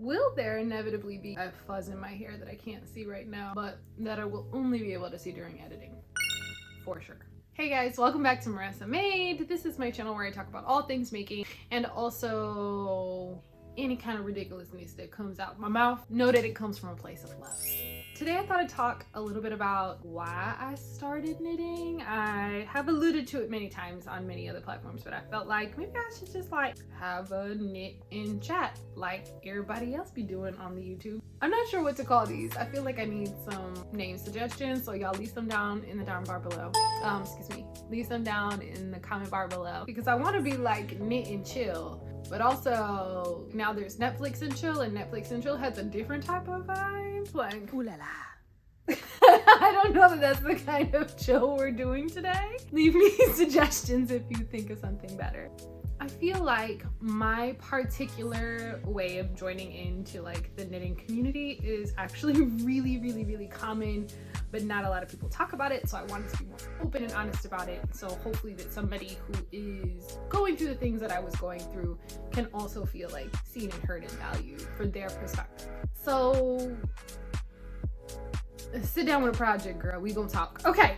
will there inevitably be a fuzz in my hair that I can't see right now, but that I will only be able to see during editing, for sure. Hey guys, welcome back to Marissa Made. This is my channel where I talk about all things making and also any kind of ridiculousness that comes out my mouth. Know that it comes from a place of love. Today I thought I'd talk a little bit about why I started knitting. I have alluded to it many times on many other platforms, but I felt like maybe I should just have a knit in chat like everybody else be doing on the YouTube. I'm not sure what to call these. I feel like I need some name suggestions, so y'all leave them down in the down bar below. Leave them down in the comment bar below because I want to be like knit and chill. But also, now there's Netflix and chill, and Netflix and chill has a different type of vibe. Like, ooh la la. I don't know that that's the kind of chill we're doing today. Leave me suggestions if you think of something better. I feel like my particular way of joining into like the knitting community is actually really common, but not a lot of people talk about it. So I wanted to be more open and honest about it. So hopefully that somebody who is going through the things that I was going through can also feel like seen and heard and valued for their perspective. So sit down with a project, girl. We gonna talk. Okay.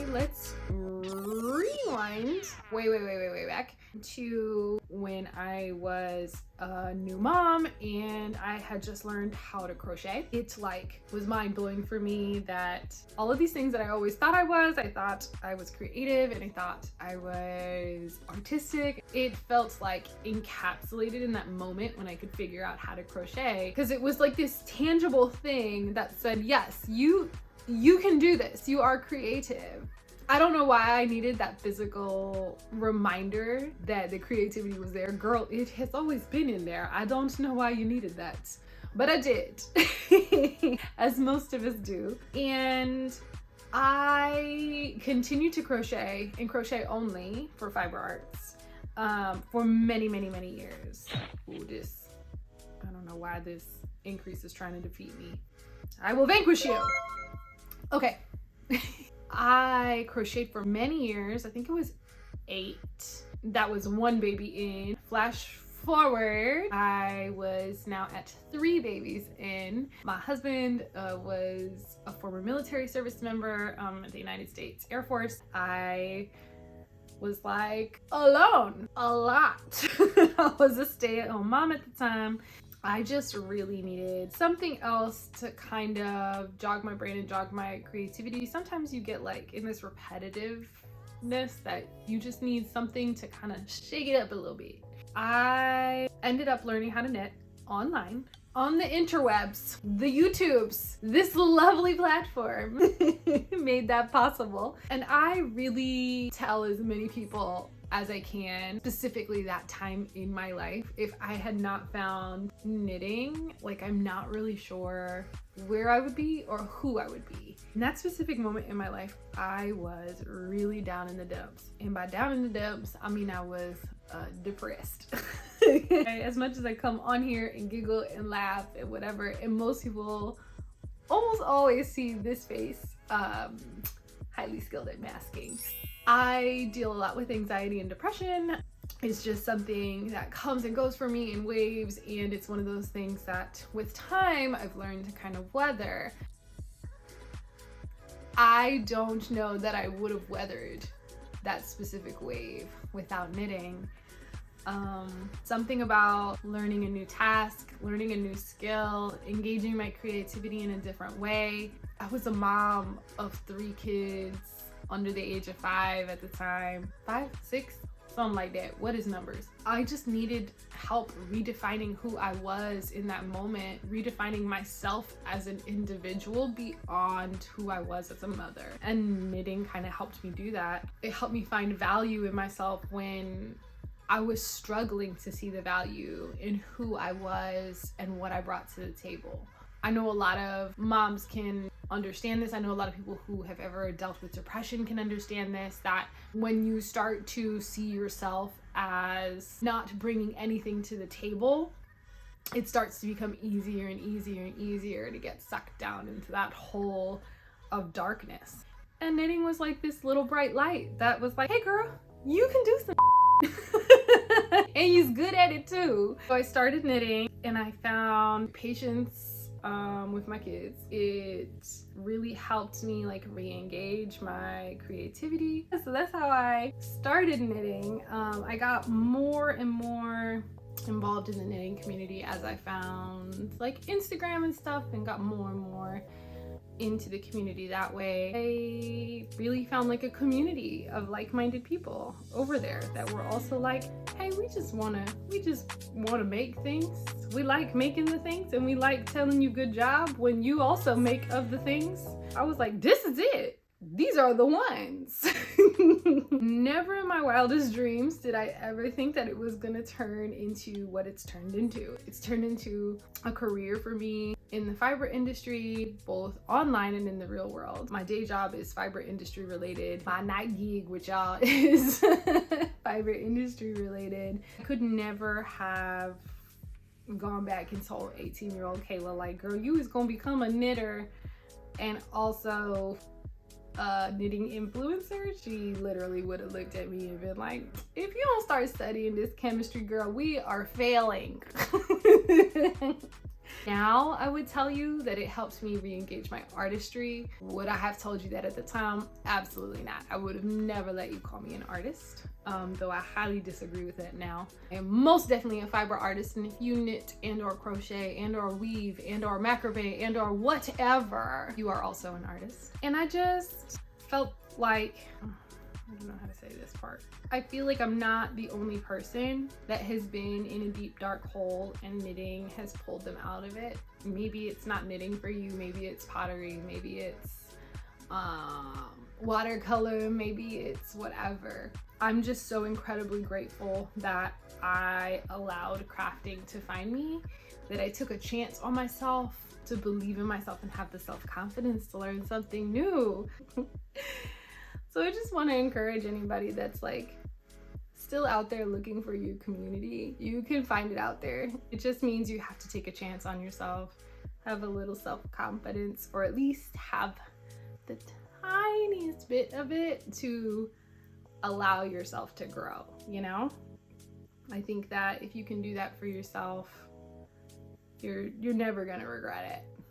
Let's rewind way back to when I was a new mom and I had just learned how to crochet. It was mind-blowing for me that all of these things that I always thought I thought I was creative and I thought I was artistic. It felt like encapsulated in that moment when I could figure out how to crochet, because it was like this tangible thing that said, yes, you can do this. You are creative. I don't know why I needed that physical reminder that the creativity was there. Girl, it has always been in there. I don't know why you needed that, but I did, as most of us do. And I continued to crochet and crochet only for fiber arts for many years. Ooh, I don't know why this increase is trying to defeat me. I will vanquish you. Okay. I crocheted for many years. I think it was 8. That was one baby in. Flash forward, I was now at 3 babies in. My husband was a former military service member at the United States Air Force. I was alone a lot. I was a stay-at-home mom at the time. I just really needed something else to kind of jog my brain and jog my creativity. Sometimes you get in this repetitiveness that you just need something to kind of shake it up a little bit. I ended up learning how to knit online on the interwebs, the YouTubes. This lovely platform made that possible. And I really tell as many people as I can, specifically that time in my life, if I had not found knitting, I'm not really sure where I would be or who I would be. In that specific moment in my life, I was really down in the dumps. And by down in the dumps, I mean I was depressed. As much as I come on here and giggle and laugh and whatever, and most people almost always see this face, highly skilled at masking. I deal a lot with anxiety and depression. It's just something that comes and goes for me in waves, and it's one of those things that with time I've learned to kind of weather. I don't know that I would have weathered that specific wave without knitting. Something about learning a new task, learning a new skill, engaging my creativity in a different way. I was a mom of 3 kids under the age of 5 at the time. 5, 6, something like that. What is numbers? I just needed help redefining who I was in that moment, redefining myself as an individual beyond who I was as a mother. And knitting kind of helped me do that. It helped me find value in myself when I was struggling to see the value in who I was and what I brought to the table. I know a lot of moms can understand this. I know a lot of people who have ever dealt with depression can understand this, that when you start to see yourself as not bringing anything to the table, it starts to become easier and easier to get sucked down into that hole of darkness. And knitting was like this little bright light that was like, hey girl, you can do some And he's good at it too. So I started knitting and I found patience with my kids. It really helped me like re-engage my creativity. So that's how I started knitting. I got more and more involved in the knitting community as I found like Instagram and stuff and got more and more into the community that way. I really found like a community of like-minded people over there that were also like, hey, we just wanna make things. We like making the things and we like telling you good job when you also make of the things. I was like, this is it. These are the ones. Never in my wildest dreams did I ever think that it was gonna turn into what it's turned into. It's turned into a career for me in the fiber industry, both online and in the real world. My day job is fiber industry related. My night gig with y'all is fiber industry related. I could never have gone back and told 18-year-old Kayla, like, girl, you was gonna become a knitter and also knitting influencer. She literally would have looked at me and been like, if you don't start studying this chemistry, girl, we are failing. Now I would tell you that it helps me re-engage my artistry. Would I have told you that at the time? Absolutely not. I would have never let you call me an artist, though I highly disagree with that now. I am most definitely a fiber artist, and if you knit and or crochet and or weave and or macrame and or whatever, you are also an artist. And I just felt like, I don't know how to say this part. I feel like I'm not the only person that has been in a deep dark hole and knitting has pulled them out of it. Maybe it's not knitting for you, maybe it's pottery, maybe it's watercolor, maybe it's whatever. I'm just so incredibly grateful that I allowed crafting to find me, that I took a chance on myself to believe in myself and have the self-confidence to learn something new. So I just want to encourage anybody that's like still out there looking for your community. You can find it out there. It just means you have to take a chance on yourself, have a little self-confidence, or at least have the tiniest bit of it to allow yourself to grow, you know? I think that if you can do that for yourself, you're never gonna regret it.